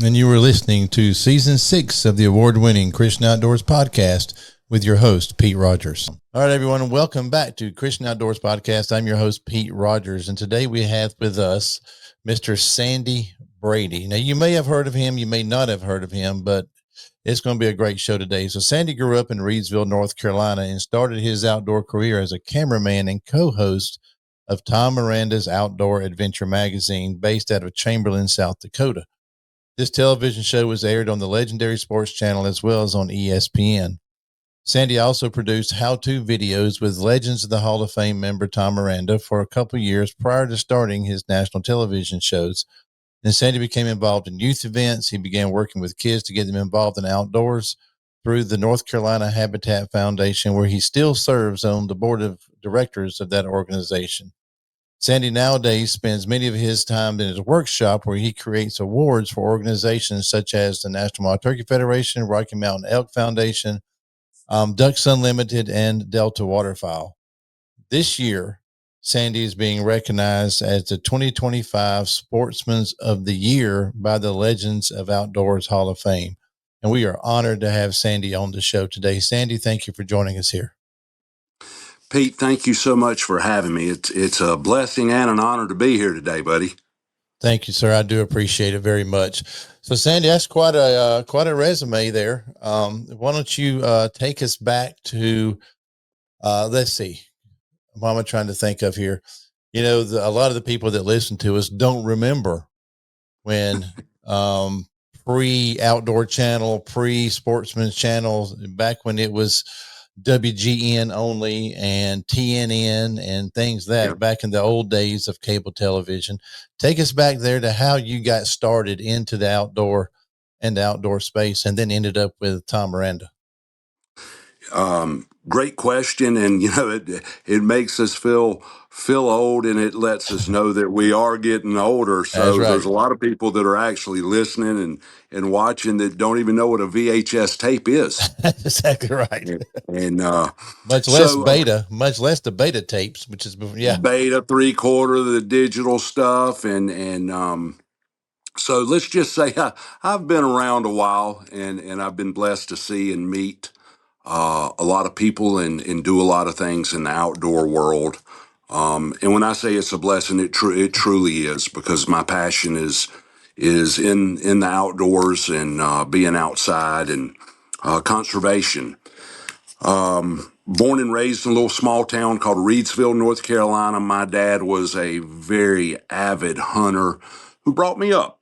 And you were listening to Season 6 of the award-winning Christian Outdoors Podcast with your host, Pete Rogers. All right, everyone, welcome back to Christian Outdoors Podcast. I'm your host, Pete Rogers, and today we have with us Mr. Sandy Brady. Now, you may have heard of him, you may not have heard of him, but it's going to be a great show today. So Sandy grew up in Reidsville, North Carolina, and started his outdoor career as a cameraman and co-host of Tom Miranda's Outdoor Adventure magazine, based out of Chamberlain, South Dakota. This television show was aired on the legendary sports channel as well as on ESPN. Sandy also produced how-to videos with Legends of the Hall of Fame member Tom Miranda for a couple of years prior to starting his national television shows. Then Sandy became involved in youth events. He began working with kids to get them involved in outdoors through the North Carolina Habitat Foundation, where he still serves on the board of directors of that organization. Sandy nowadays spends many of his time in his workshop, where he creates awards for organizations such as the National Wild Turkey Federation, Rocky Mountain Elk Foundation, Ducks Unlimited, and Delta Waterfowl. This year, Sandy is being recognized as the 2025 Sportsman of the Year by the Legends of Outdoors Hall of Fame. And we are honored to have Sandy on the show today. Sandy, thank you for joining us here. Pete, thank you so much for having me. It's a blessing and an honor to be here today, buddy. Thank you, sir. I do appreciate it very much. So, Sandy, that's quite a resume there. Why don't you take us back to, let's see, what am I trying to think of here? You know, a lot of the people that listen to us don't remember when pre-outdoor channel, pre-sportsman's channel, back when it was WGN only and TNN and things back in the old days of cable television. Take us back there to how you got started into the outdoor space and then ended up with Tom Miranda. Great question. And, it makes us feel old, and it lets us know that we are getting older. So There's a lot of people that are actually listening and watching that don't even know what a VHS tape is. That's exactly right. And much less the beta tapes, which is, beta 3/4, the digital stuff. So let's just say I've been around a while, and I've been blessed to see and meet a lot of people and do a lot of things in the outdoor world. And when I say it's a blessing, it truly is, because my passion is in the outdoors and being outside and conservation. Born and raised in a little small town called Reidsville, North Carolina. My dad was a very avid hunter who brought me up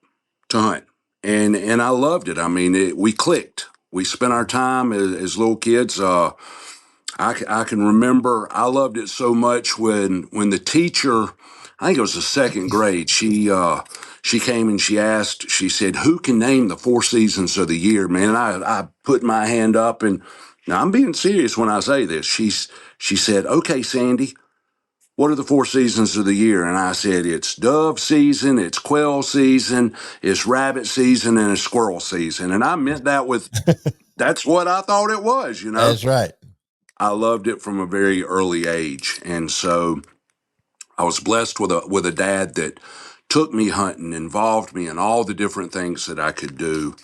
to hunt, and I loved it. I mean, we clicked. We spent our time as little kids. I can remember I loved it so much when the teacher, I think it was the second grade, she came and she said, "Who can name the 4 seasons of the year?" Man, I put my hand up, and now I'm being serious when I say this. She said, "Okay, Sandy, what are the 4 seasons of the year?" And I said, "It's dove season, it's quail season, it's rabbit season, and it's squirrel season." And I meant that that's what I thought it was, That's right. I loved it from a very early age. And so I was blessed with a dad that took me hunting, involved me in all the different things that I could do.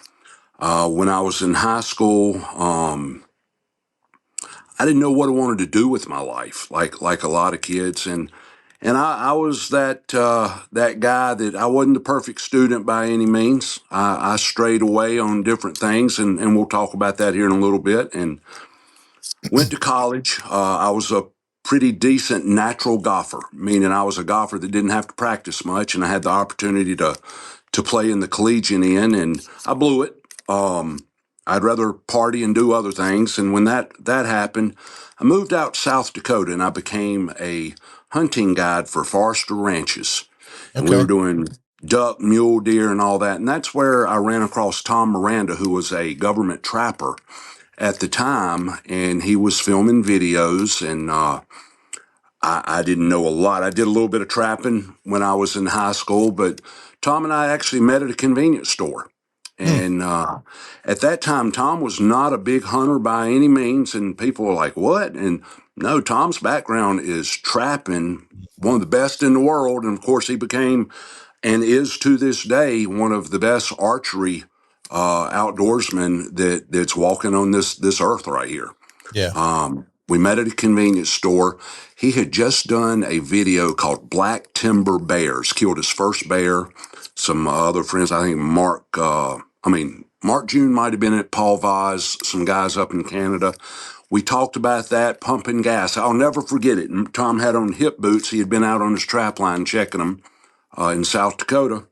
When I was in high school, I didn't know what I wanted to do with my life, like a lot of kids. And I was that guy that I wasn't the perfect student by any means. I strayed away on different things, and we'll talk about that here in a little bit. And went to college. I was a pretty decent natural golfer, meaning I was a golfer that didn't have to practice much, and I had the opportunity to play in the collegiate end, and I blew it. I'd rather party and do other things. And when that happened, I moved out to South Dakota, and I became a hunting guide for Forester Ranches. And we were doing duck, mule deer, and all that. And that's where I ran across Tom Miranda, who was a government trapper at the time, and he was filming videos. And I didn't know a lot. I did a little bit of trapping when I was in high school, but Tom and I actually met at a convenience store. And at that time, Tom was not a big hunter by any means, and people were like, "What?" And no, Tom's background is trapping, one of the best in the world. And of course, he became and is to this day one of the best archery outdoorsmen that's walking on this earth right here. Yeah. We met at a convenience store. He had just done a video called Black Timber Bears, killed his first bear. Some other friends, I think Mark June might have been at Paul Vaz, some guys up in Canada. We talked about that, pumping gas. I'll never forget it. And Tom had on hip boots. He had been out on his trap line checking them in South Dakota.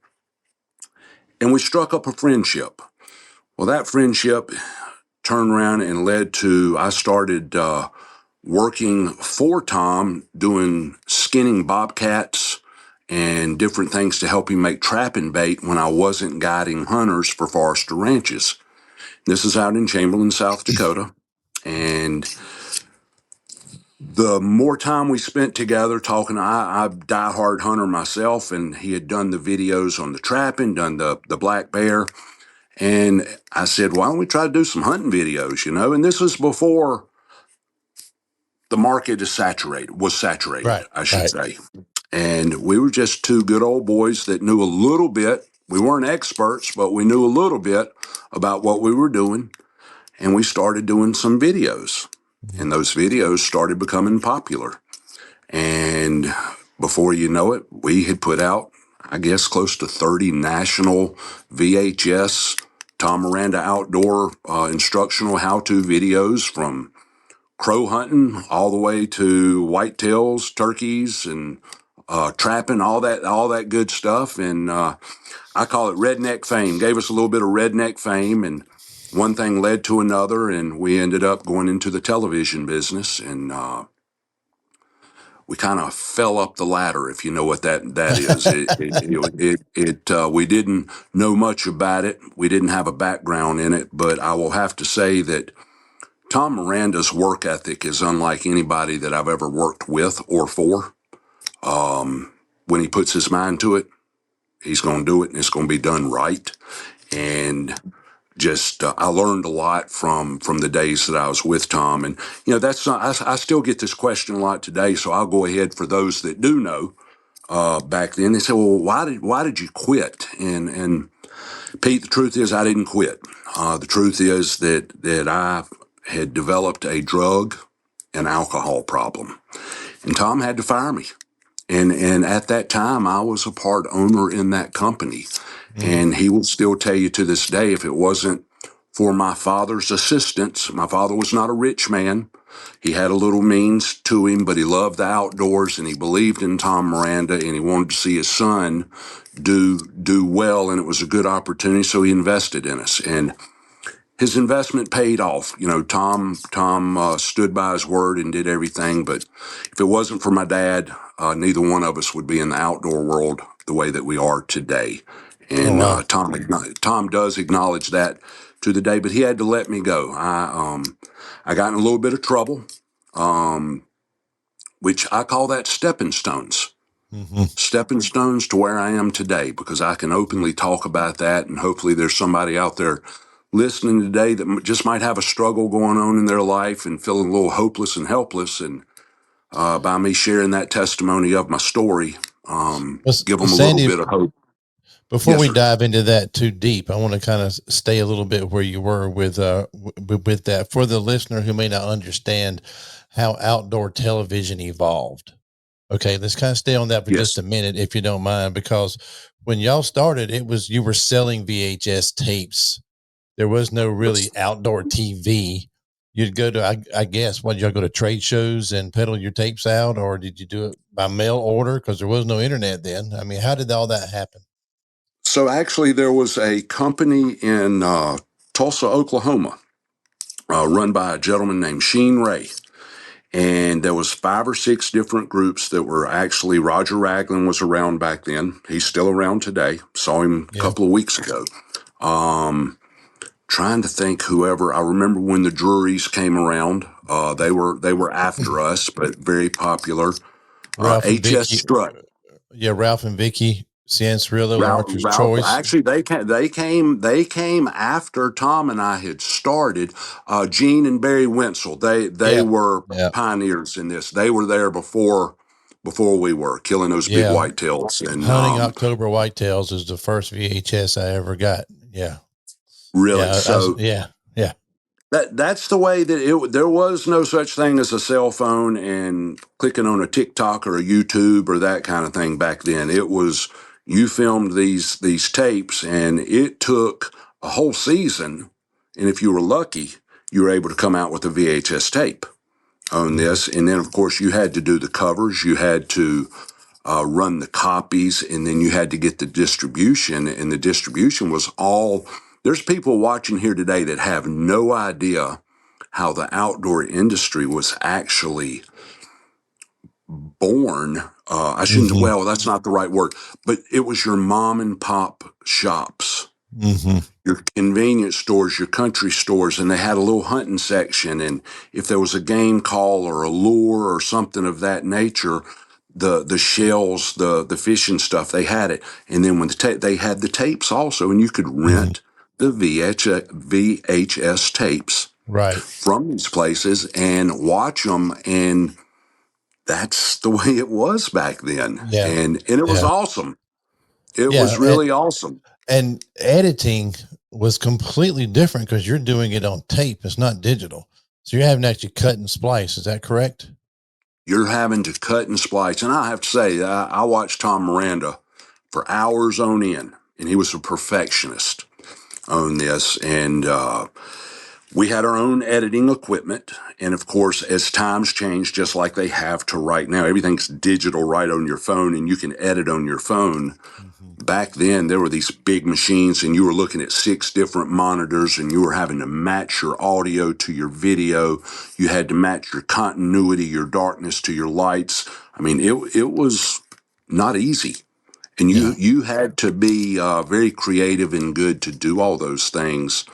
And we struck up a friendship. Well, that friendship turned around and led to, I started working for Tom, doing skinning bobcats and different things to help him make trapping bait when I wasn't guiding hunters for Forester ranches. This is out in Chamberlain, South Dakota. And the more time we spent together talking, I'm a diehard hunter myself, and he had done the videos on the trapping, done the black bear. And I said, why don't we try to do some hunting videos, And this was before the market was saturated, Right. I should say. And we were just two good old boys that knew a little bit. We weren't experts, but we knew a little bit about what we were doing. And we started doing some videos. Mm-hmm. And those videos started becoming popular. And before you know it, we had put out, I guess, close to 30 national VHS Tom Miranda outdoor instructional how-to videos, from crow hunting all the way to whitetails, turkeys, and trapping, all that good stuff. And I call it redneck fame. Gave us a little bit of redneck fame, and one thing led to another, and we ended up going into the television business, and we kind of fell up the ladder, if you know what that is. We didn't know much about it. We didn't have a background in it, but I will have to say that Tom Miranda's work ethic is unlike anybody that I've ever worked with or for. When he puts his mind to it, he's going to do it, and it's going to be done right. And just I learned a lot from the days that I was with Tom. And that's not, I still get this question a lot today, so I'll go ahead for those that do know. Back then they say, well, why did you quit? And Pete, the truth is I didn't quit. The truth is that I had developed a drug and alcohol problem, and Tom had to fire me. And at that time, I was a part owner in that company. And he will still tell you to this day, if it wasn't for my father's assistance, my father was not a rich man. He had a little means to him, but he loved the outdoors, and he believed in Tom Miranda, and he wanted to see his son do well, and it was a good opportunity, so he invested in us. And his investment paid off. Tom stood by his word and did everything. But if it wasn't for my dad, neither one of us would be in the outdoor world the way that we are today. And Tom does acknowledge that to the day, but he had to let me go. I got in a little bit of trouble, which I call that stepping stones. Mm-hmm. Stepping stones to where I am today, because I can openly talk about that, and hopefully there's somebody out there listening today that just might have a struggle going on in their life and feeling a little hopeless and helpless. And by me sharing that testimony of my story, give them a little bit of hope. Before we dive into that too deep, I want to kind of stay a little bit where you were with that, for the listener who may not understand how outdoor television evolved. Okay, let's kind of stay on that for just a minute, if you don't mind, because when y'all started, you were selling VHS tapes. There was no really outdoor TV. You'd go to, I guess, y'all go to trade shows and peddle your tapes out, or did you do it by mail order? Because there was no internet then. I mean, how did all that happen? So actually, there was a company in Tulsa, Oklahoma, run by a gentleman named Sheen Ray. And there was 5 or 6 different groups that were actually, Roger Ragland was around back then. He's still around today. Saw him a couple of weeks ago. Trying to think whoever. I remember when the Drurys came around. They were after us, but very popular. H.S. Strutt. Yeah, Ralph and Vicky. Cianciarillo, Archer's Choice. Actually, they came after Tom and I had started. Gene and Barry Wenzel, they were pioneers in this. They were there before before we were killing those big Yeah. whitetails. And Hunting October whitetails is the first VHS I ever got. Yeah. really, Yeah. so Yeah. that's the way that there was no such thing as a cell phone and clicking on a TikTok or a YouTube or that kind of thing back then. It was, you filmed these tapes, and it took a whole season. And if you were lucky, you were able to come out with a VHS tape on this. And then, of course, you had to do the covers, you had to run the copies, and then you had to get the distribution. And the distribution was all, there's people watching here today that have no idea how the outdoor industry was actually born. I shouldn't, Mm-hmm. well, that's not the right word, but it was your mom and pop shops. Mm-hmm. Your convenience stores, your country stores, and they had a little hunting section. And if there was a game call or a lure or something of that nature, the shells, the fishing stuff, they had it. And then when they had the tapes also, and you could rent the VHS tapes Right. from these places and watch them. And that's the way it was back then. Yeah. And it was awesome. It Yeah. was really awesome. And editing was completely different because you're doing it on tape. It's not digital. So you're having to actually cut and splice. Is that correct? You're having to cut and splice. And I have to say, I watched Tom Miranda for hours on end, and he was a perfectionist on this. And we had our own editing equipment. And of course, as times change, just like they have to right now, everything's digital right on your phone, and you can edit on your phone. Back then, there were these big machines, and you were looking at 6 different monitors, and you were having to match your audio to your video. You had to match your continuity, your darkness to your lights. I mean, it was not easy. And you had to be very creative and good to do all those things.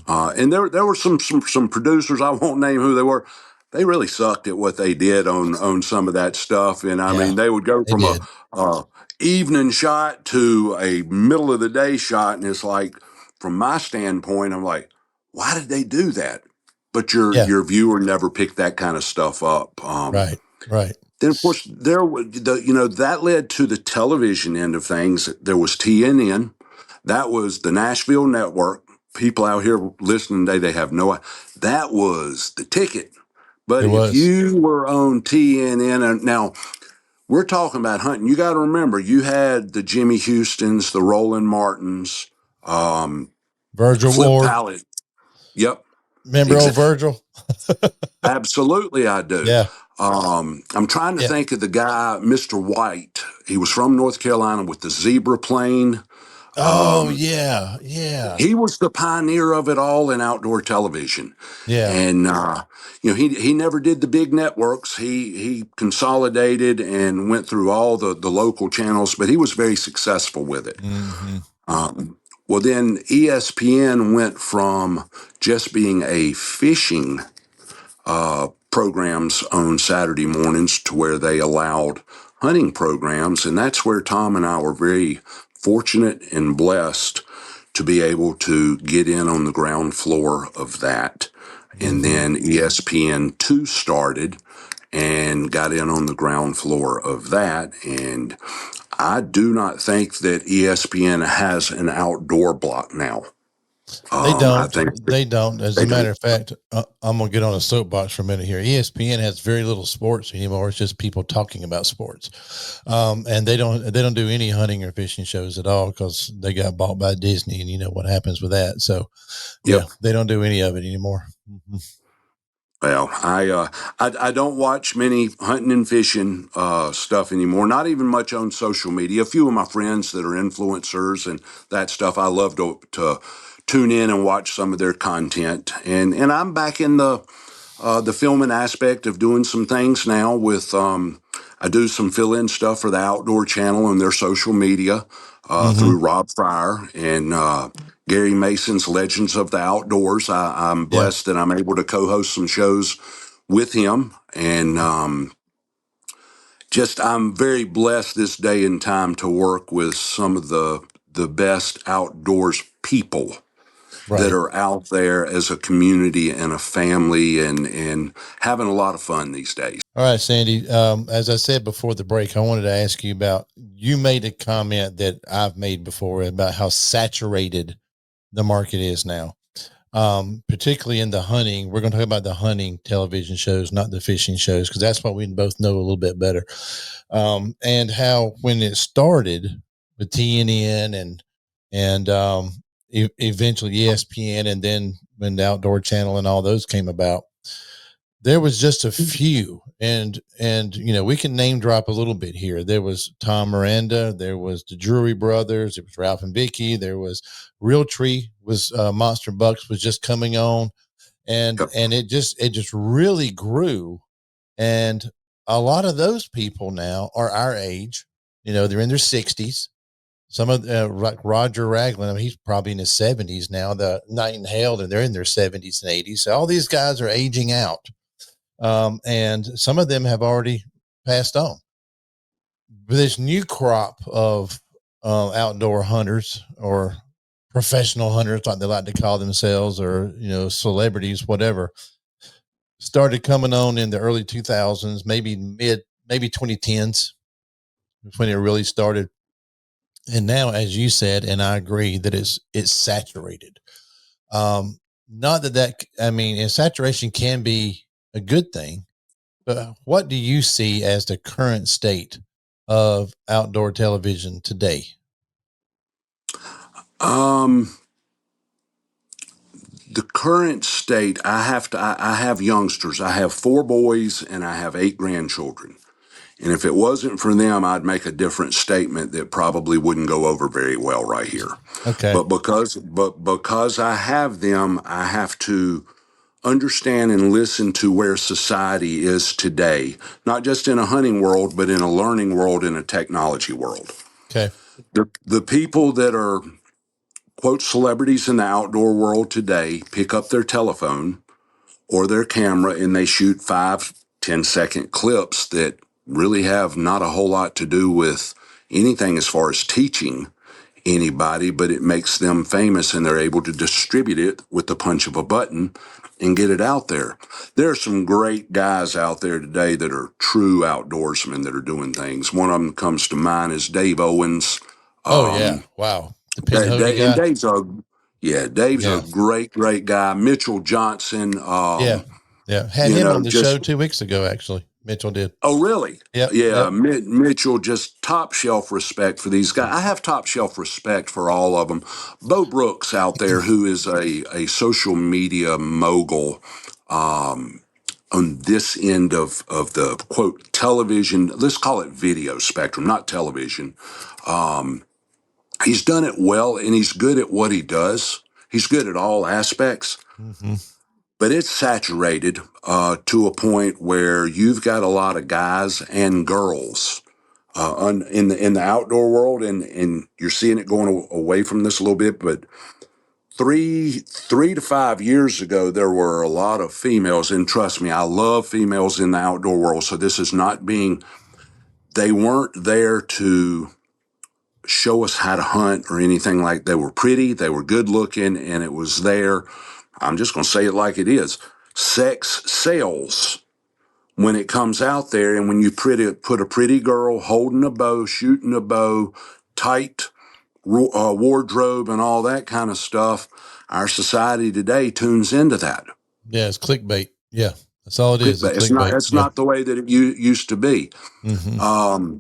And there were some producers, I won't name who they were. They really sucked at what they did on some of that stuff. And I mean, they would go They from did. a evening shot to a middle of the day shot, and it's like, from my standpoint, I'm like, why did they do that? But your viewer never picked that kind of stuff up. Right. Then, of course, that led to the television end of things. There was TNN. That was the Nashville network. People out here listening today, they have no. That was the ticket. But if you were on TNN, now we're talking about hunting. You got to remember, you had the Jimmy Houstons, the Roland Martins, Virgil Flip Ward. Pallet. Yep. Remember old Virgil? Absolutely, I do. Yeah. I'm trying to think of the guy, Mr. White. He was from North Carolina with the zebra plane. Oh, yeah. He was the pioneer of it all in outdoor television. Yeah. And, he never did the big networks. He consolidated and went through all the local channels, but he was very successful with it. Well, then ESPN went from just being a fishing programs on Saturday mornings to where they allowed hunting programs. And that's where Tom and I were very fortunate and blessed to be able to get in on the ground floor of that. And then ESPN2 started and got in on the ground floor of that. And I do not think that ESPN has an outdoor block now. They don't. They don't. As a matter of fact, I'm going to get on a soapbox for a minute here. ESPN has very little sports anymore. It's just people talking about sports. And they don't do any hunting or fishing shows at all because they got bought by Disney, and you know what happens with that. So they don't do any of it anymore. Well, I don't watch many hunting and fishing stuff anymore. Not even much on social media. A few of my friends that are influencers and that stuff, I love to tune in and watch some of their content. And I'm back in the filming aspect of doing some things now with. I do some fill-in stuff for the Outdoor Channel and their social media through Rob Fryer and Gary Mason's Legends of the Outdoors. I'm blessed that I'm able to co-host some shows with him. And I'm very blessed this day and time to work with some of the best outdoors people that are out there as a community and a family and having a lot of fun these days. All right, Sandy. As I said before the break, I wanted to ask you about, you made a comment that I've made before about how saturated the market is now. Particularly in the hunting. We're going to talk about the hunting television shows, not the fishing shows, because that's what we both know a little bit better. And how when it started with TNN and eventually ESPN, and then when the Outdoor Channel and all those came about, there was just a few, and we can name drop a little bit here. There was Tom Miranda, there was the Drury brothers, it was Ralph and Vicky, there was Realtree, was Monster Bucks was just coming on, and Yep. it just really grew. And a lot of those people now are our age. They're in their 60s. Some of like Roger Ragland, I mean, he's probably in his 70s now. The Night and Hale, and they're in their 70s and 80s. So all these guys are aging out, and some of them have already passed on. But this new crop of outdoor hunters, or professional hunters, like they like to call themselves, or celebrities, whatever, started coming on in the early 2000s, maybe 2010s, when it really started. And now, as you said, and I agree, that it's saturated. Not that I mean, and saturation can be a good thing, but what do you see as the current state of outdoor television today? The current state, I have youngsters. I have 4 boys and I have 8 grandchildren. And if it wasn't for them, I'd make a different statement that probably wouldn't go over very well right here. Okay. But because I have them, I have to understand and listen to where society is today, not just in a hunting world, but in a learning world, in a technology world. Okay. The people that are, quote, celebrities in the outdoor world today pick up their telephone or their camera and they shoot 5-10 second clips that really have not a whole lot to do with anything as far as teaching anybody, but it makes them famous and they're able to distribute it with the punch of a button and get it out there. There are some great guys out there today that are true outdoorsmen that are doing things. One of them comes to mind is Dave Owens. Oh yeah. Wow. The pinhoti And guy. Dave's a Yeah. great guy. Mitchell Johnson, Yeah. Yeah. Had him on the show just 2 weeks ago, actually. Mitchell did. oh, really? Yep. Yeah, Yep. Mitchell, just top shelf respect for these guys. I have top shelf respect for all of them. Bo Brooks out there, who is a social media mogul on this end of the, quote, television, let's call it video spectrum, not television. He's done it well and he's good at what he does. He's good at all aspects. Mm-hmm. But it's saturated to a point where you've got a lot of guys and girls in the outdoor world, and you're seeing it going away from this a little bit. But three to 5 years ago, there were a lot of females, and trust me, I love females in the outdoor world. So this is not being, they weren't there to show us how to hunt or anything like. They were pretty, they were good looking, and it was there. I'm just going to say it like it is. Sex sells when it comes out there, and when you put a pretty girl holding a bow, shooting a bow, tight wardrobe, and all that kind of stuff, our society today tunes into that. Yeah. It's clickbait. Yeah. That's all it is. It's It's not. clickbait. It's Yeah. not the way that it used to be. Mm-hmm.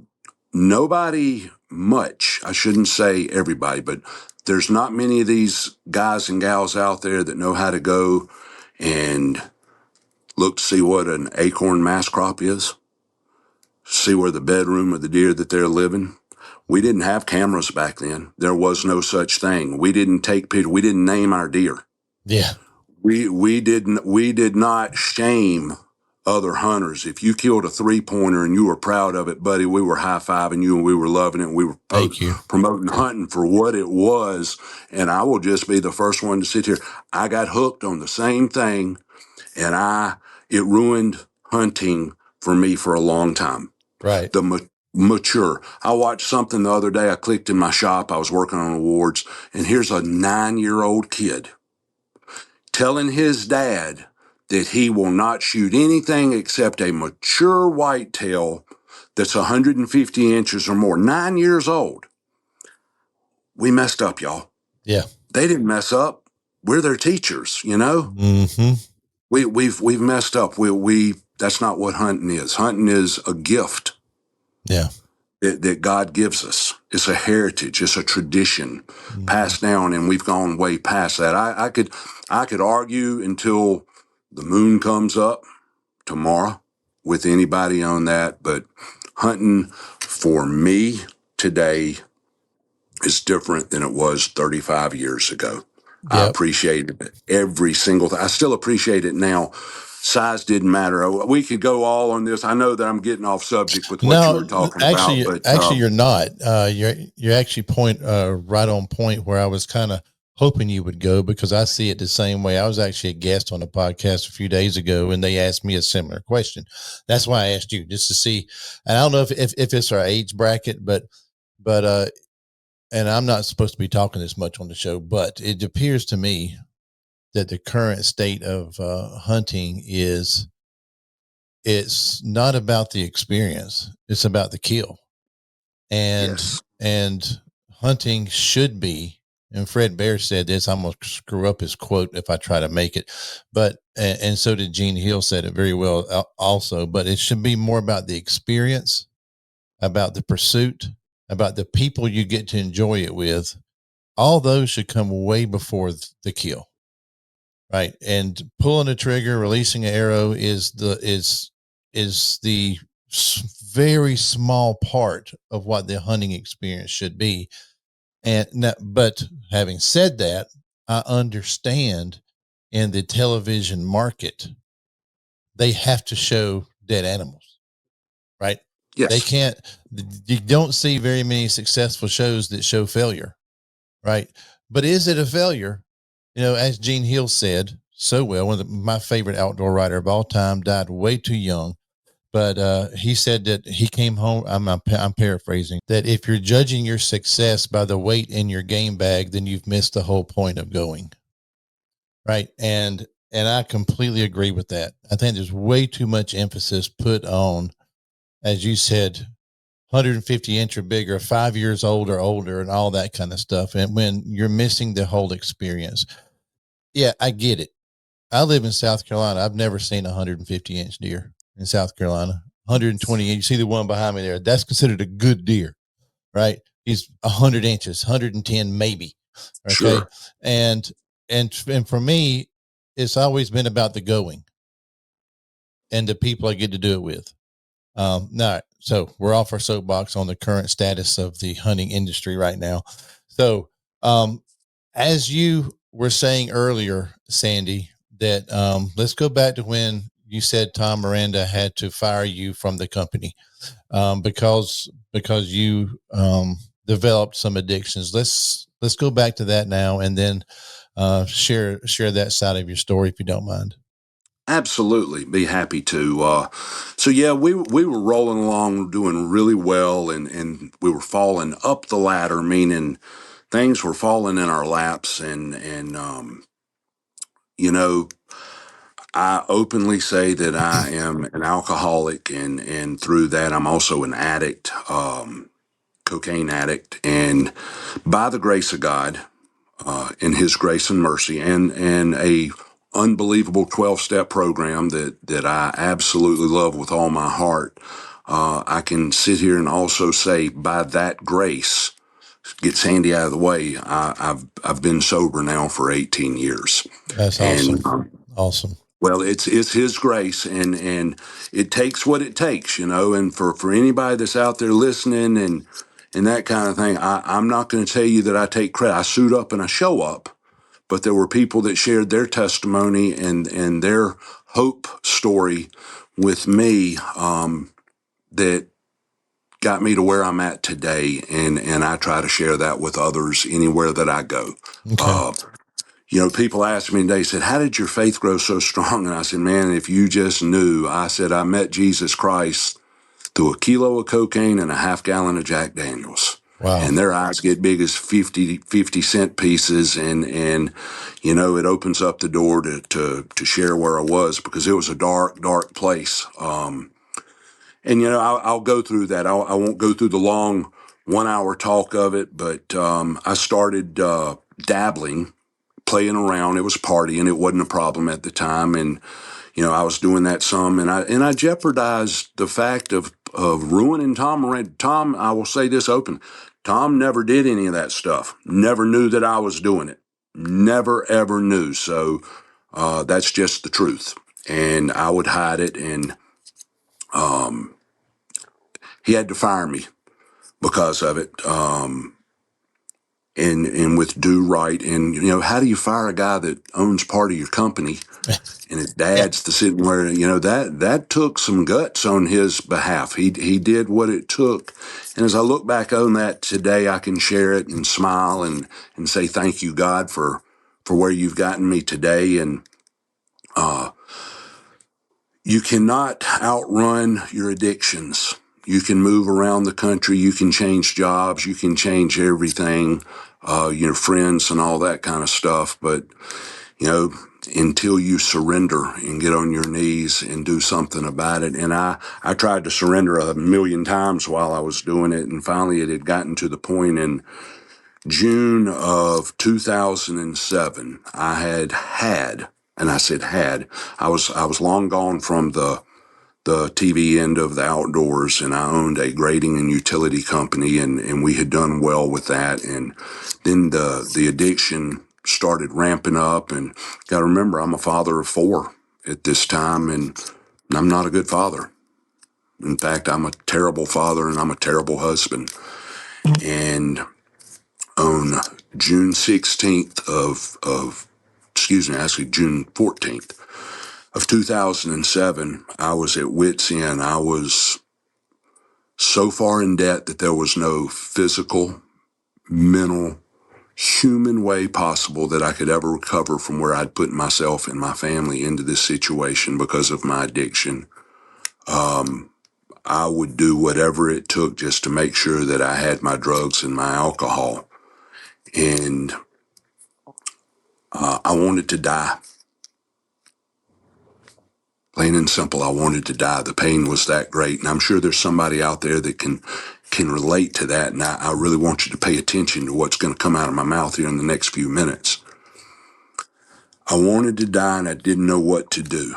Nobody much. I shouldn't say everybody, but there's not many of these guys and gals out there that know how to go and look to see what an acorn mass crop is, see where the bedroom of the deer that they're living. We didn't have cameras back then. There was no such thing. We didn't take pictures. We didn't name our deer. Yeah. We did not shame other hunters. If you killed a 3-pointer and you were proud of it, buddy, we were high-fiving you and we were loving it. And we were Thank you. promoting hunting for what it was. And I will just be the first one to sit here. I got hooked on the same thing, and it ruined hunting for me for a long time. Right. Mature. I watched something the other day. I clicked in my shop. I was working on awards, and here's a 9-year-old kid telling his dad that he will not shoot anything except a mature whitetail that's 150 inches or more, 9 years old. We messed up, y'all. Yeah. They didn't mess up. We're their teachers, Mm-hmm. We've messed up. We that's not what hunting is. Hunting is a gift. Yeah. That God gives us. It's a heritage. It's a tradition passed down, and we've gone way past that. I could argue until the moon comes up tomorrow with anybody on that, but hunting for me today is different than it was 35 years ago. I Yep. appreciated it every single thing. I still appreciate it now. Size didn't matter. We could go all on this. I know that I'm getting off subject with what you were talking about, but actually, you're not. You're actually right on point where I was kind of hoping you would go, because I see it the same way. I was actually a guest on a podcast a few days ago, and they asked me a similar question. That's why I asked you, just to see. And I don't know if it's our age bracket, but and I'm not supposed to be talking this much on the show, but it appears to me that the current state of hunting is, it's not about the experience, it's about the kill. And yes, and hunting should be, and Fred Bear said this, I'm gonna screw up his quote if I try to make it, but and so did Gene Hill, said it very well also, but it should be more about the experience, about the pursuit, about the people you get to enjoy it with. All those should come way before the kill, right? And pulling a trigger, releasing an arrow is the very small part of what the hunting experience should be. And but having said that, I understand in the television market, they have to show dead animals, right? They yes, can't, you don't see very many successful shows that show failure, right? But is it a failure? As Gene Hill said so well, one of my favorite outdoor writer of all time, died way too young. But he said that he came home. I'm paraphrasing, that if you're judging your success by the weight in your game bag, then you've missed the whole point of going. Right. And I completely agree with that. I think there's way too much emphasis put on, as you said, 150 inch or bigger, 5 years old or older, and all that kind of stuff. And when you're missing the whole experience. Yeah, I get it. I live in South Carolina. I've never seen a 150 inch deer in South Carolina. 120. You see the one behind me there. That's considered a good deer, right? He's 100 inches, 110 maybe. Okay. sure. And for me, it's always been about the going and the people I get to do it with. No, so we're off our soapbox on the current status of the hunting industry right now. So, as you were saying earlier, Sandy, that let's go back to when you said Tom Miranda had to fire you from the company because you developed some addictions. Let's go back to that now, and then share that side of your story, if you don't mind. Absolutely, be happy to. So yeah, we were rolling along, doing really well, and we were falling up the ladder, meaning things were falling in our laps, and you know, I openly say that I am an alcoholic, and through that, I'm also an addict, cocaine addict, and by the grace of God, in His grace and mercy, and a unbelievable 12-step program that I absolutely love with all my heart. I can sit here and also say, by that grace, get Sandy out of the way. I've been sober now for 18 years, That's and awesome. Awesome. well, it's His grace, and it takes what it takes, And for anybody that's out there listening and that kind of thing, I'm not going to tell you that I take credit. I suit up and I show up, but there were people that shared their testimony and their hope story with me that got me to where I'm at today, and I try to share that with others anywhere that I go. Okay. People asked me, and they said, how did your faith grow so strong? And I said, man, if you just knew. I said, I met Jesus Christ through a kilo of cocaine and a half gallon of Jack Daniels. Wow. And their eyes get big as 50 cent pieces. And, you know, it opens up the door to share where I was, because it was a dark, dark place. And, you know, I'll go through that. I won't go through the long 1 hour talk of it, but I started dabbling, playing around. It was partying. It wasn't a problem at the time. And, you know, I was doing that some, and I jeopardized the fact of ruining Tom Miranda. Tom, I will say this open. Tom never did any of that stuff. Never knew that I was doing it. Never, ever knew. So that's just the truth. And I would hide it, and he had to fire me because of it. And with due right. And, you know, how do you fire a guy that owns part of your company and his dad's the sitting where, you know, that took some guts on his behalf. He did what it took. And as I look back on that today, I can share it and smile and say, thank you, God, for where you've gotten me today. And, you cannot outrun your addictions. You can move around the country. You can change jobs. You can change everything, your friends and all that kind of stuff. But, you know, until you surrender and get on your knees and do something about it. And I tried to surrender 1,000,000 times while I was doing it. And finally it had gotten to the point in June of 2007, and I said had, I was long gone from the TV end of the outdoors, and I owned a grading and utility company, and we had done well with that. And then the addiction started ramping up, and got to remember, I'm a father of 4 at this time, and I'm not a good father. In fact, I'm a terrible father, and I'm a terrible husband. And on June 16th actually June 14th of 2007, I was at wit's end. I was so far in debt that there was no physical, mental, human way possible that I could ever recover from where I'd put myself and my family into this situation because of my addiction. I would do whatever it took just to make sure that I had my drugs and my alcohol. And I wanted to die. Plain and simple, I wanted to die. The pain was that great. And I'm sure there's somebody out there that can relate to that. And I really want you to pay attention to what's going to come out of my mouth here in the next few minutes. I wanted to die, and I didn't know what to do.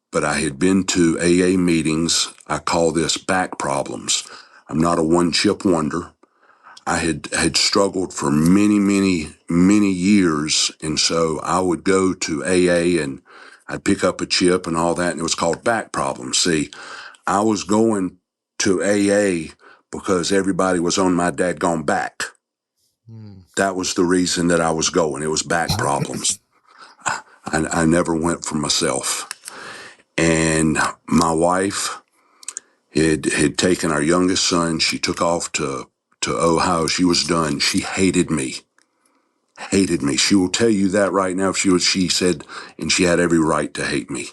But I had been to AA meetings. I call this back problems. I'm not a one-chip wonder. I had struggled for many, many, many years. And so I would go to AA, and I'd pick up a chip and all that, and it was called back problems. See, I was going to AA because everybody was on my dadgone back. That was the reason that I was going. It was back problems. I never went for myself. And my wife had taken our youngest son. She took off to Ohio. She was done. She hated me. Hated me. She will tell you that right now. She said, and she had every right to hate me.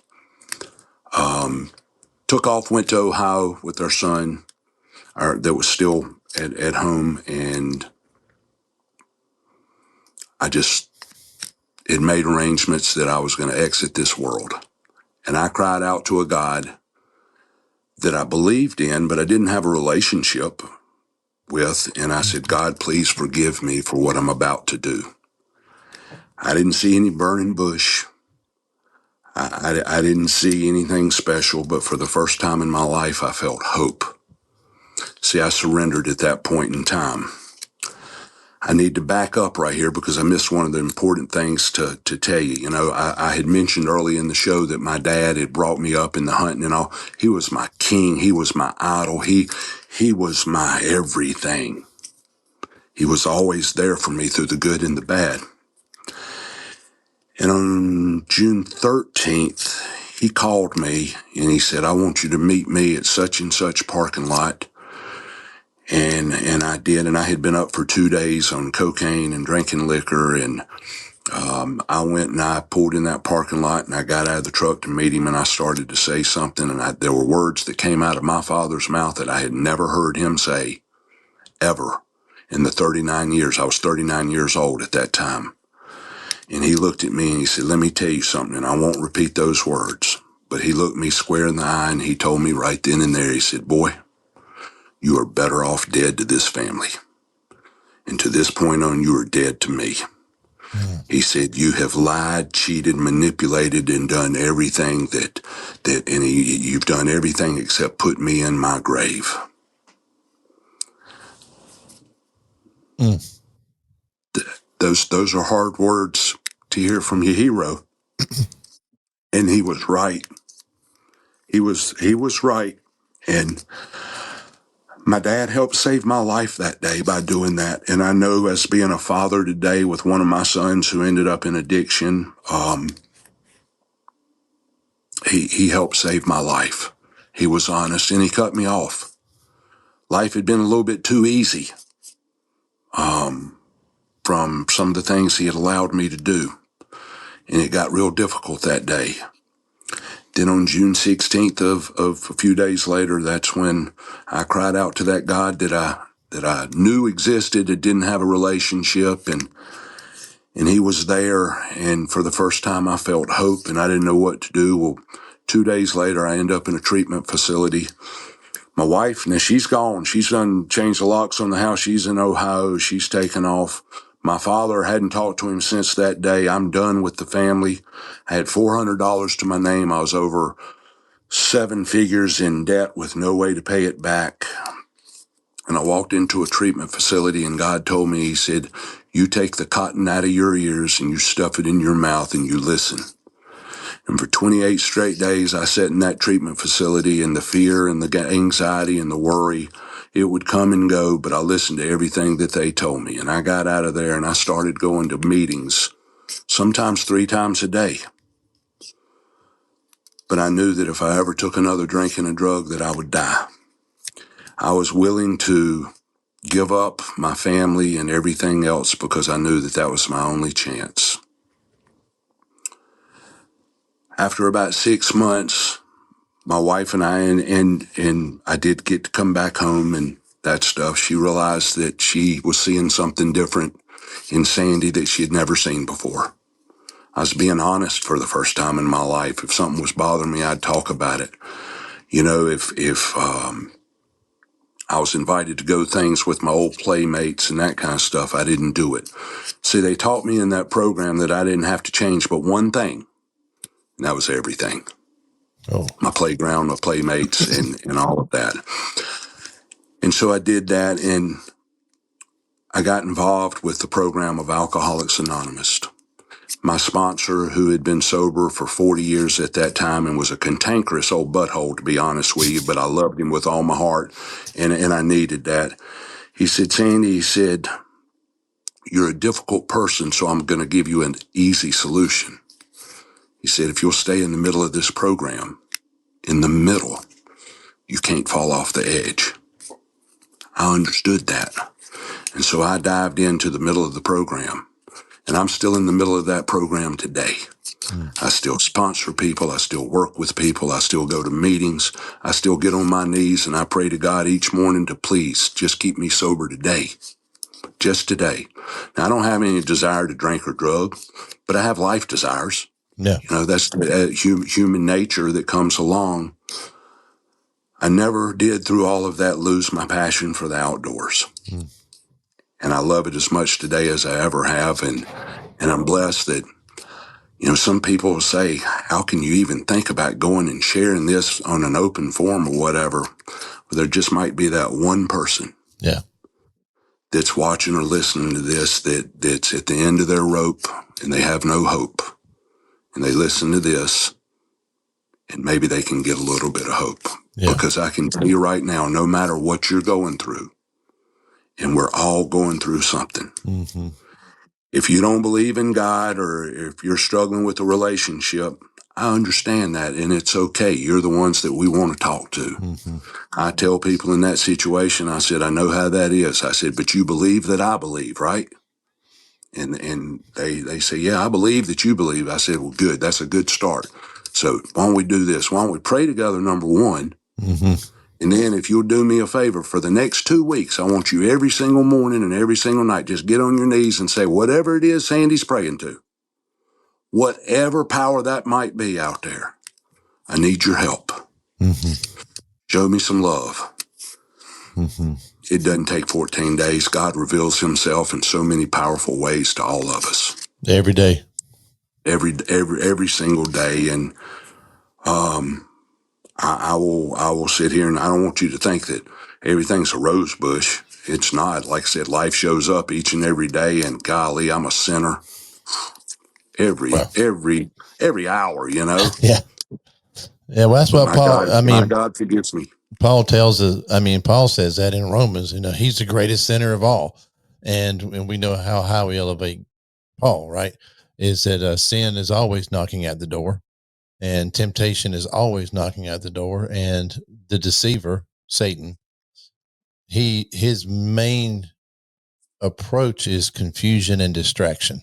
Took off, went to Ohio with our son, that was still at home, and I just had made arrangements that I was going to exit this world. And I cried out to a God that I believed in, but I didn't have a relationship with. And I said, God, please forgive me for what I'm about to do. I didn't see any burning bush. I didn't see anything special, but for the first time in my life, I felt hope. See, I surrendered at that point in time. I need to back up right here because I missed one of the important things to tell you. You know, I had mentioned early in the show that my dad had brought me up in the hunting and all. He was my king. He was my idol. He was my everything. He was always there for me through the good and the bad. And on June 13th, he called me and he said, I want you to meet me at such and such parking lot. And I did, and I had been up for 2 days on cocaine and drinking liquor, and I went and I pulled in that parking lot, and I got out of the truck to meet him, and I started to say something, and there were words that came out of my father's mouth that I had never heard him say, ever in the 39 years. I was 39 years old at that time. And he looked at me and he said, let me tell you something, and I won't repeat those words. But he looked me square in the eye and he told me right then and there, he said, boy, you are better off dead to this family. And to this point on, you are dead to me. He said, you have lied, cheated, manipulated, and done everything you've done everything except put me in my grave. Those are hard words to hear from your hero. And he was right. He was right. And my dad helped save my life that day by doing that. And I know, as being a father today with one of my sons who ended up in addiction, he helped save my life. He was honest and he cut me off. Life had been a little bit too easy from some of the things he had allowed me to do. And it got real difficult that day. Then on June 16th of a few days later, that's when I cried out to that God that I knew existed, that didn't have a relationship, and he was there. And for the first time, I felt hope, and I didn't know what to do. Well, 2 days later, I end up in a treatment facility. My wife, now she's gone. She's done changed the locks on the house. She's in Ohio. She's taken off. My father, hadn't talked to him since that day. I'm done with the family. I had $400 to my name. I was over 7 figures in debt with no way to pay it back. And I walked into a treatment facility and God told me, he said, you take the cotton out of your ears and you stuff it in your mouth and you listen. And for 28 straight days, I sat in that treatment facility, and the fear and the anxiety and the worry, it would come and go, but I listened to everything that they told me. And I got out of there and I started going to meetings, sometimes 3 times a day. But I knew that if I ever took another drink and a drug, that I would die. I was willing to give up my family and everything else because I knew that that was my only chance. After about 6 months, my wife and I, and I did get to come back home and that stuff, she realized that she was seeing something different in Sandy that she had never seen before. I was being honest for the first time in my life. If something was bothering me, I'd talk about it. You know, if I was invited to go things with my old playmates and that kind of stuff, I didn't do it. See, they taught me in that program that I didn't have to change but one thing, and that was everything. Oh. My playground, my playmates, and all of that. And so I did that, and I got involved with the program of Alcoholics Anonymous. My sponsor, who had been sober for 40 years at that time and was a cantankerous old butthole, to be honest with you, but I loved him with all my heart, and I needed that. He said, Sandy, he said, you're a difficult person, so I'm going to give you an easy solution. He said, if you'll stay in the middle of this program, in the middle, you can't fall off the edge. I understood that. And so I dived into the middle of the program. And I'm still in the middle of that program today. I still sponsor people. I still work with people. I still go to meetings. I still get on my knees and I pray to God each morning to please just keep me sober today. Just today. Now, I don't have any desire to drink or drug, but I have life desires. Yeah. You know, that's human nature that comes along. I never did, through all of that, lose my passion for the outdoors. And I love it as much today as I ever have. And I'm blessed that, you know, some people will say, how can you even think about going and sharing this on an open forum or whatever? Well, there just might be that one person. Yeah. That's watching or listening to this that's at the end of their rope and they have no hope. And they listen to this and maybe they can get a little bit of hope. Yeah. Because I can tell you right now, no matter what you're going through, and we're all going through something. Mm-hmm. If you don't believe in God or if you're struggling with a relationship, I understand that, and it's okay. You're the ones that we want to talk to. Mm-hmm. I tell people in that situation, I said, I know how that is. I said, but you believe that I believe, right? And they say, yeah, I believe that you believe. I said, well, good. That's a good start. So why don't we do this? Why don't we pray together, number one, mm-hmm. And then if you'll do me a favor for the next 2 weeks, I want you every single morning and every single night, just get on your knees and say, whatever it is Sandy's praying to, whatever power that might be out there, I need your help. Show me some love. It doesn't take 14 days. God reveals himself in so many powerful ways to all of us. Every day. Every single day. And I will sit here, and I don't want you to think that everything's a rose bush. It's not. Like I said, life shows up each and every day, and golly, I'm a sinner every hour, you know? Yeah. Yeah. Well, that's But what Paul, my God forgives me. Paul tells us, Paul says that in Romans, he's the greatest sinner of all. And we know how we elevate Paul, right? Is that sin is always knocking at the door, and temptation is always knocking at the door. And the deceiver, Satan, his main approach is confusion and distraction.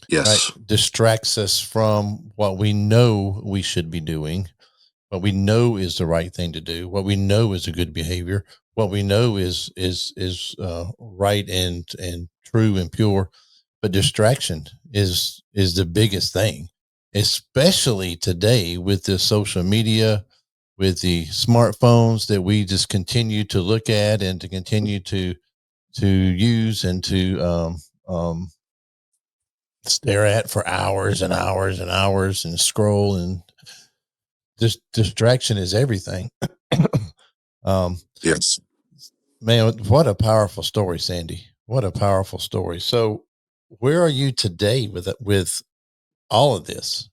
Yes. Right? Distracts us from what we know we should be doing, what we know is the right thing to do, what we know is a good behavior, what we know is right and true and pure. But distraction is the biggest thing, especially today with the social media, with the smartphones that we just continue to look at and to continue to use and to stare at for hours and hours and hours and scroll, and this distraction is everything. Yes. Man, what a powerful story, Sandy. What a powerful story. So where are you today with all of this?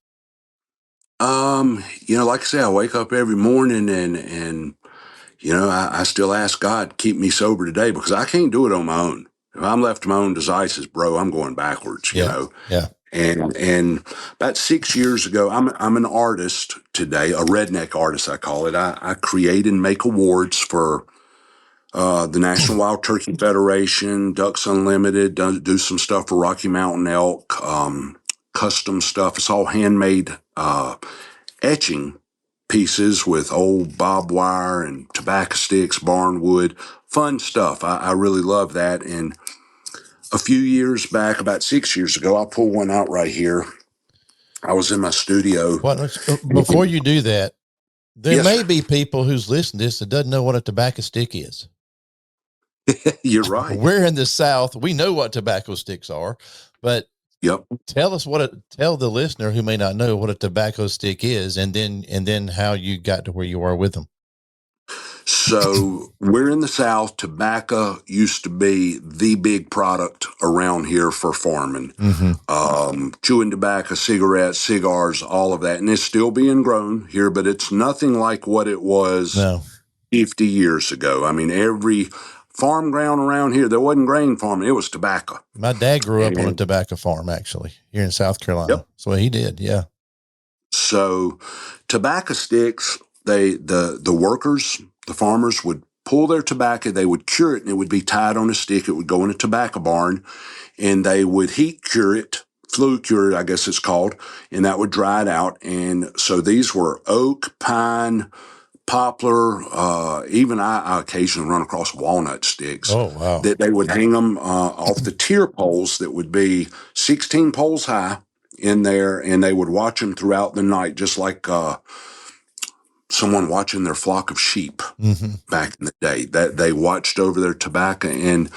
Like I say, I wake up every morning and I still ask God, keep me sober today, because I can't do it on my own. If I'm left to my own devices, bro, I'm going backwards, Yeah. Yeah. And about 6 years ago, I'm an artist today, a redneck artist, I call it. I create and make awards for the National Wild Turkey Federation, Ducks Unlimited, do some stuff for Rocky Mountain Elk, custom stuff. It's all handmade etching pieces with old barbed wire and tobacco sticks, barnwood, fun stuff. I really love that. And a few years back, about 6 years ago, I'll pull one out right here. I was in my studio. Before you do that, there Yes, may sir. be people who's listening to this that doesn't know what a tobacco stick is. You're right. We're in the South. We know what tobacco sticks are, but Yep. tell the listener who may not know what a tobacco stick is, and then how you got to where you are with them. So we're in the South. Tobacco used to be the big product around here for farming. Chewing tobacco, cigarettes, cigars, all of that. And it's still being grown here, but it's nothing like what it was 50 years ago. I mean, every farm ground around here, there wasn't grain farming. It was tobacco. My dad grew up on a tobacco farm, actually, here in South Carolina. Yep. So he did. Yeah. So tobacco sticks, the workers, the farmers would pull their tobacco, they would cure it, and it would be tied on a stick. It would go in a tobacco barn, and they would heat cure it, flue cure it, I guess it's called, and that would dry it out. And so these were oak, pine, poplar, even I occasionally run across walnut sticks. Oh, wow. That they would hang them off the tier poles that would be 16 poles high in there, and they would watch them throughout the night, just like someone watching their flock of sheep back in the day. That they watched over their tobacco. And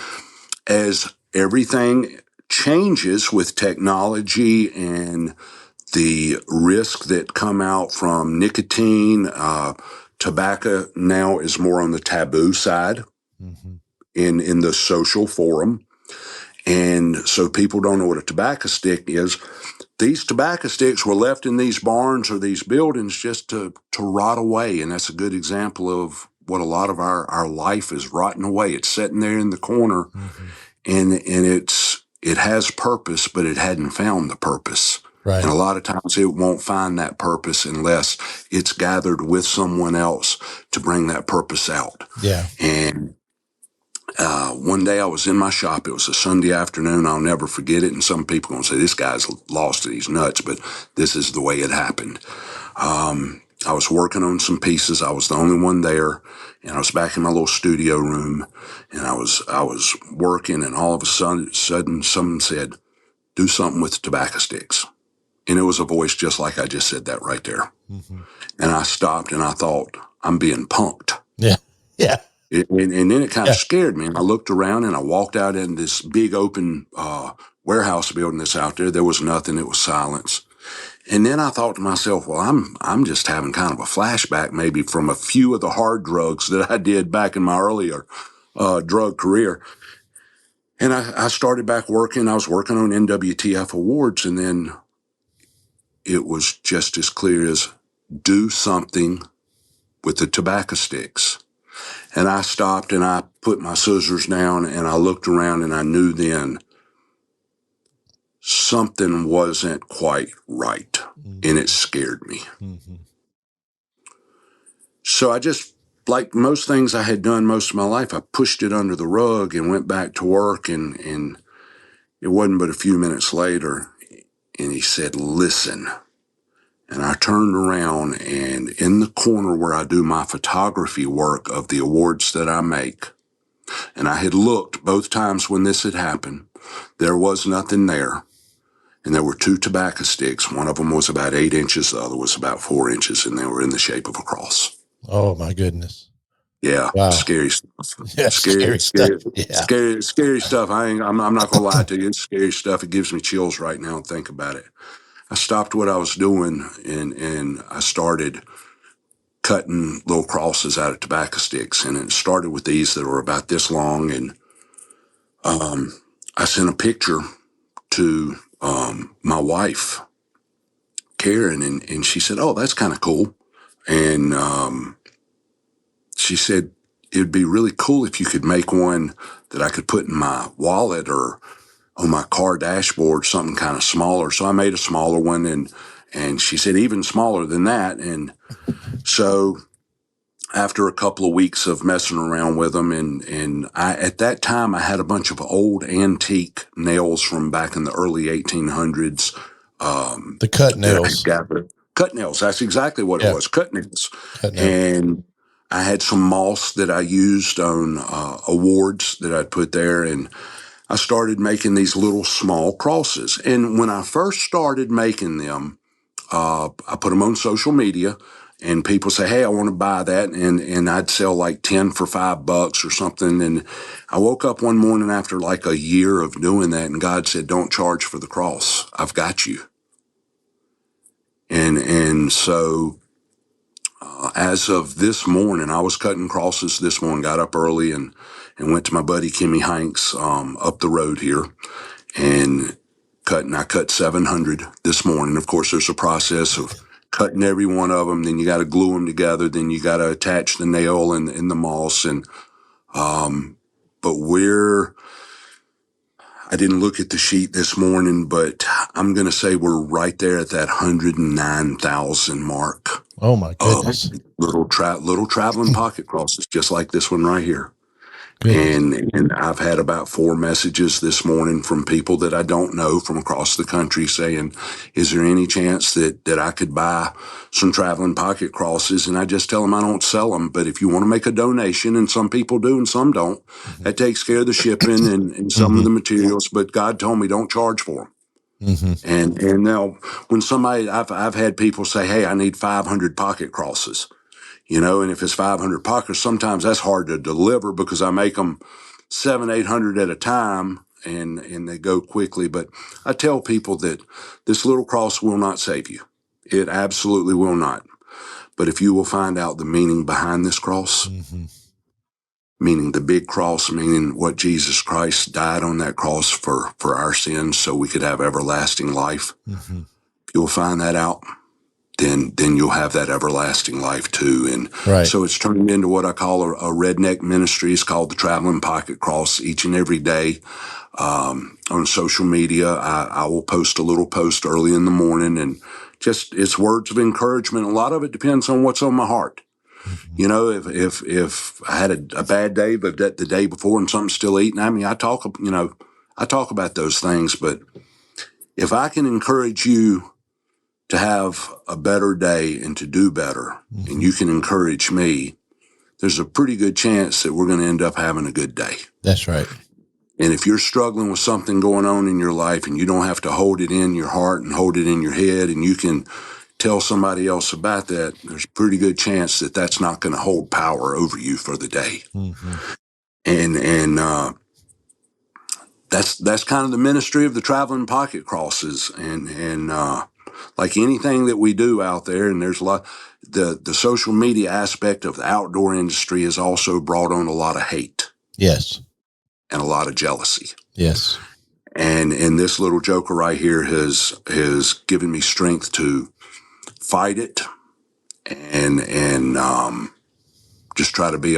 as everything changes with technology and the risk that come out from nicotine, tobacco now is more on the taboo side in the social forum. And so people don't know what a tobacco stick is. These tobacco sticks were left in these barns or these buildings just to rot away. And that's a good example of what a lot of our life is rotting away. It's sitting there in the corner and it has purpose, but it hadn't found the purpose. Right. And a lot of times it won't find that purpose unless it's gathered with someone else to bring that purpose out. Yeah. And one day I was in my shop. It was a Sunday afternoon. I'll never forget it. And some people are going to say, this guy's lost it. He's nuts. But this is the way it happened. I was working on some pieces. I was the only one there, and I was back in my little studio room, and I was working, and all of a sudden someone said, "Do something with the tobacco sticks." And it was a voice just like I just said that right there. Mm-hmm. And I stopped and I thought, I'm being punked. Yeah. Yeah. And then it kind of scared me. And I looked around and I walked out in this big open warehouse building that's out there. There was nothing. It was silence. And then I thought to myself, well, I'm just having kind of a flashback maybe from a few of the hard drugs that I did back in my earlier drug career. And I started back working. I was working on NWTF awards, and then it was just as clear as do something with the tobacco sticks. And I stopped and I put my scissors down and I looked around and I knew then something wasn't quite right. Mm-hmm. And it scared me. Mm-hmm. So I just, like most things I had done most of my life, I pushed it under the rug and went back to work. And it wasn't but a few minutes later. And he said, "Listen." And I turned around, and in the corner where I do my photography work of the awards that I make, and I had looked both times when this had happened, there was nothing there. And there were two tobacco sticks. One of them was about 8 inches. The other was about 4 inches, and they were in the shape of a cross. Oh, my goodness. Yeah. Wow. Scary stuff. Yeah, scary stuff. Yeah. Scary stuff. I'm not going to lie to you. It's scary stuff. It gives me chills right now to think about it. I stopped what I was doing and I started cutting little crosses out of tobacco sticks. And it started with these that were about this long. And I sent a picture to my wife, Karen, and she said, "Oh, that's kind of cool." And she said, "It'd be really cool if you could make one that I could put in my wallet or on my car dashboard, something kind of smaller." So I made a smaller one, and she said even smaller than that. And so after a couple of weeks of messing around with them, and I, at that time I had a bunch of old antique nails from back in the early 1800s. The cut nails. Cut nails. That's exactly what it was. Cut nails. And I had some moss that I used on awards that I'd put there, and I started making these little small crosses. And when I first started making them, I put them on social media, and people say, "Hey, I want to buy that." And I'd sell like 10 for $5 or something. And I woke up one morning after like a year of doing that, and God said, "Don't charge for the cross. I've got you." And so as of this morning, I was cutting crosses this morning, got up early and went to my buddy Kimmy Hanks up the road here and I cut 700 this morning. Of course, there's a process of cutting every one of them. Then you got to glue them together. Then you got to attach the nail and the moss. And but I didn't look at the sheet this morning, but I'm going to say we're right there at that 109,000 mark. Oh my goodness! Little traveling pocket crosses, just like this one right here. And I've had about 4 messages this morning from people that I don't know from across the country saying, "Is there any chance that I could buy some traveling pocket crosses?" And I just tell them I don't sell them, but if you want to make a donation, and some people do and some don't, that takes care of the shipping and some of the materials. But God told me don't charge for them. Mm-hmm. And now when I've had people say, "Hey, I need 500 pocket crosses." And if it's 500 pockets, sometimes that's hard to deliver because I make them 700-800 at a time and they go quickly. But I tell people that this little cross will not save you. It absolutely will not. But if you will find out the meaning behind this cross, meaning the big cross, meaning what Jesus Christ died on that cross for our sins so we could have everlasting life, if you'll find that out, then you'll have that everlasting life too. And so it's turned into what I call a redneck ministry. It's called the Traveling Pocket Cross. Each and every day on social media, I will post a little post early in the morning, and just it's words of encouragement. A lot of it depends on what's on my heart. If I had a bad day, but the day before and something's still eating at me, I talk about those things. But if I can encourage you to have a better day and to do better, Mm-hmm. and you can encourage me, there's a pretty good chance that we're going to end up having a good day. That's right. And if you're struggling with something going on in your life and you don't have to hold it in your heart and hold it in your head, and you can tell somebody else about that, there's a pretty good chance that that's not going to hold power over you for the day. Mm-hmm. And that's kind of the ministry of the traveling pocket crosses, and like anything that we do out there, and there's a lot, the social media aspect of the outdoor industry has also brought on a lot of hate. Yes. And a lot of jealousy. Yes. And this little joker right here has given me strength to fight it and just try to be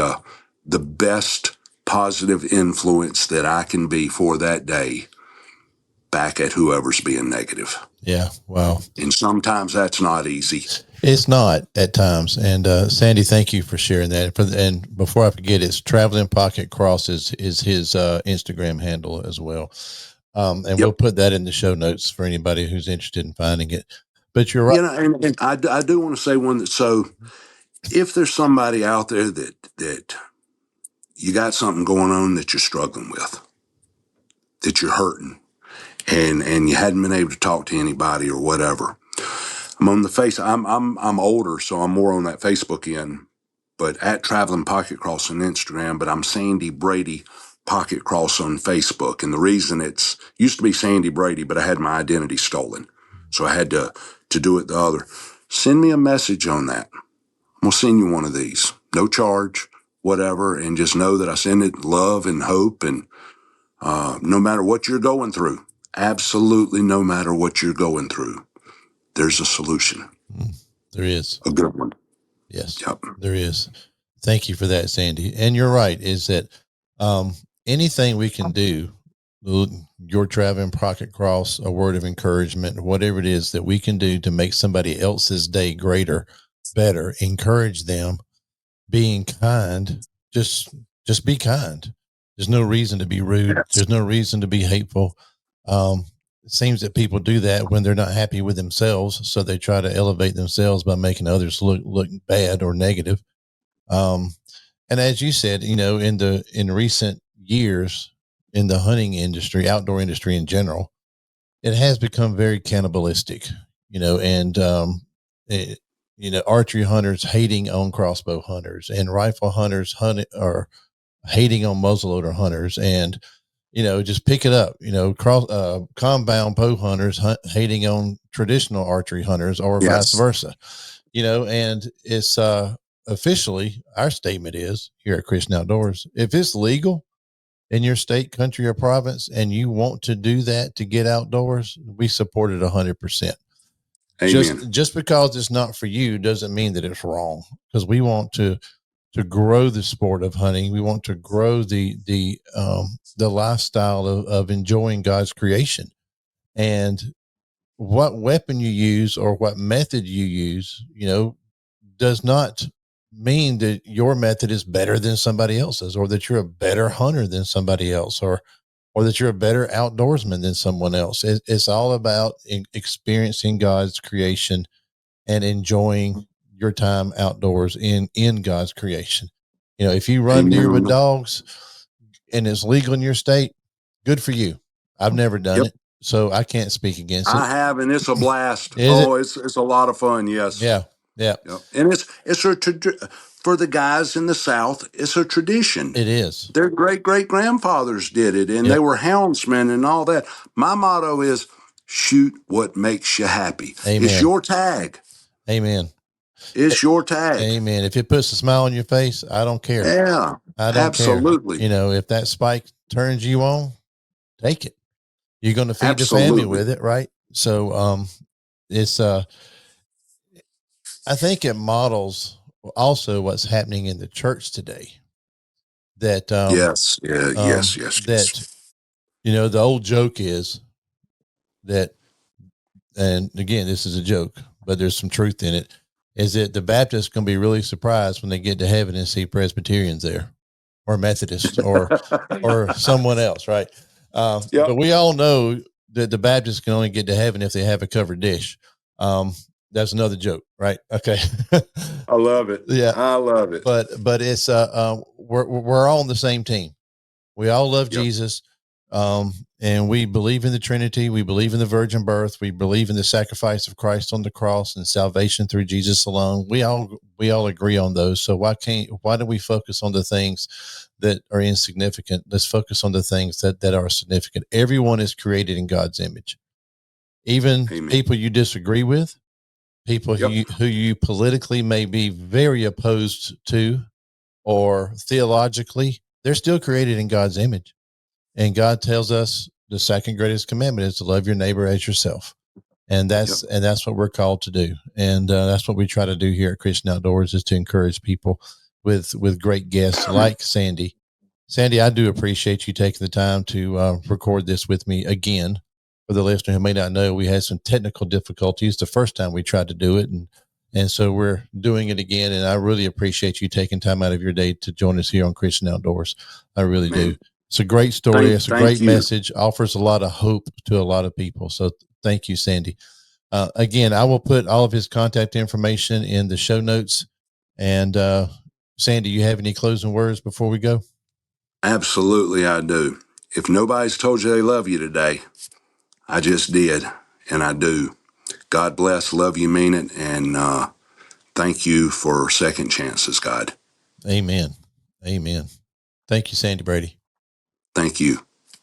the best positive influence that I can be for that day back at whoever's being negative. Yeah. Wow. And sometimes that's not easy. It's not at times. And Sandy, thank you for sharing that. And before I forget, it's Traveling Pocket Cross is his Instagram handle as well. And we'll put that in the show notes for anybody who's interested in finding it. But you're right. You know, and I do want to say one that, so if there's somebody out there that you got something going on that you're struggling with, that you're hurting, and you hadn't been able to talk to anybody or whatever, I'm on the face. I'm older, so I'm more on that Facebook end, but at Traveling Pocket Cross on Instagram. But I'm Sandy Brady Pocket Cross on Facebook, and the reason it's used to be Sandy Brady, but I had my identity stolen, so I had to do it the other. Send me a message on that. I'm gonna send you one of these, no charge, whatever, and just know that I send it love and hope, and no matter what you're going through, absolutely no matter what you're going through, there's a solution. There is. A good one. Yes, Yep. there is. Thank you for that, Sandy. And you're right, is that anything we can do, your Traveling Pocket Cross, a word of encouragement, whatever it is that we can do to make somebody else's day greater, better, encourage them, being kind, just be kind. There's no reason to be rude. Yes. There's no reason to be hateful. It seems that people do that when they're not happy with themselves, so they try to elevate themselves by making others look bad or negative. And as you said, you know, in recent years in the hunting industry, outdoor industry in general, it has become very cannibalistic. You know, and archery hunters hating on crossbow hunters, and rifle hunters or hating on muzzleloader hunters, and just pick it up. Compound bow hunters hating on traditional archery hunters, or vice versa. And it's officially our statement is here at Christian Outdoors: if it's legal in your state, country, or province, and you want to do that to get outdoors, we support it 100%. Amen. Just because it's not for you doesn't mean that it's wrong, because we want to grow the sport of hunting. We want to grow the lifestyle of enjoying God's creation. And what weapon you use or what method you use, does not mean that your method is better than somebody else's, or that you're a better hunter than somebody else, or that you're a better outdoorsman than someone else. It's all about experiencing God's creation and enjoying your time outdoors in God's creation. If you run deer with dogs and it's legal in your state, good for you. I've never done it, so I can't speak against it. I have, and it's a blast. It's a lot of fun. Yes. Yeah. Yep. And it's for the guys in the South. It's a tradition. It is. Their great grandfathers did it, and they were houndsmen and all that. My motto is shoot what makes you happy. Amen. It's your tag. Amen. It's your tag. Amen. If it puts a smile on your face, I don't care. Yeah, I don't absolutely. care. If that spike turns you on, take it. You're going to feed the family with it, right? So, it's I think it models also what's happening in the church today. That yes. That the old joke is that, and again, this is a joke, but there's some truth in it, is that the Baptists going to be really surprised when they get to heaven and see Presbyterians there, or Methodists, or someone else, right? But we all know that the Baptists can only get to heaven if they have a covered dish. That's another joke, right? Okay. I love it. Yeah. I love it. But it's, we're all on the same team. We all love Yep. Jesus. And we believe in the Trinity. We believe in the virgin birth. We believe in the sacrifice of Christ on the cross and salvation through Jesus alone. We all agree on those. So why do we focus on the things that are insignificant? Let's focus on the things that are significant. Everyone is created in God's image, even Amen. people you disagree with, people Yep. who you politically may be very opposed to, or theologically, they're still created in God's image. And God tells us the second greatest commandment is to love your neighbor as yourself. And that's what we're called to do. And that's what we try to do here at Christian Outdoors, is to encourage people with great guests like Sandy. Sandy, I do appreciate you taking the time to record this with me again. For the listener who may not know, we had some technical difficulties the first time we tried to do it, and so we're doing it again. And I really appreciate you taking time out of your day to join us here on Christian Outdoors. I really do. It's a great story. It's a great message. Offers a lot of hope to a lot of people. So thank you, Sandy. Again, I will put all of his contact information in the show notes. And Sandy, you have any closing words before we go? Absolutely, I do. If nobody's told you they love you today, I just did, and I do. God bless, love you, mean it, and thank you for second chances, God. Amen. Amen. Thank you, Sandy Brady. Thank you.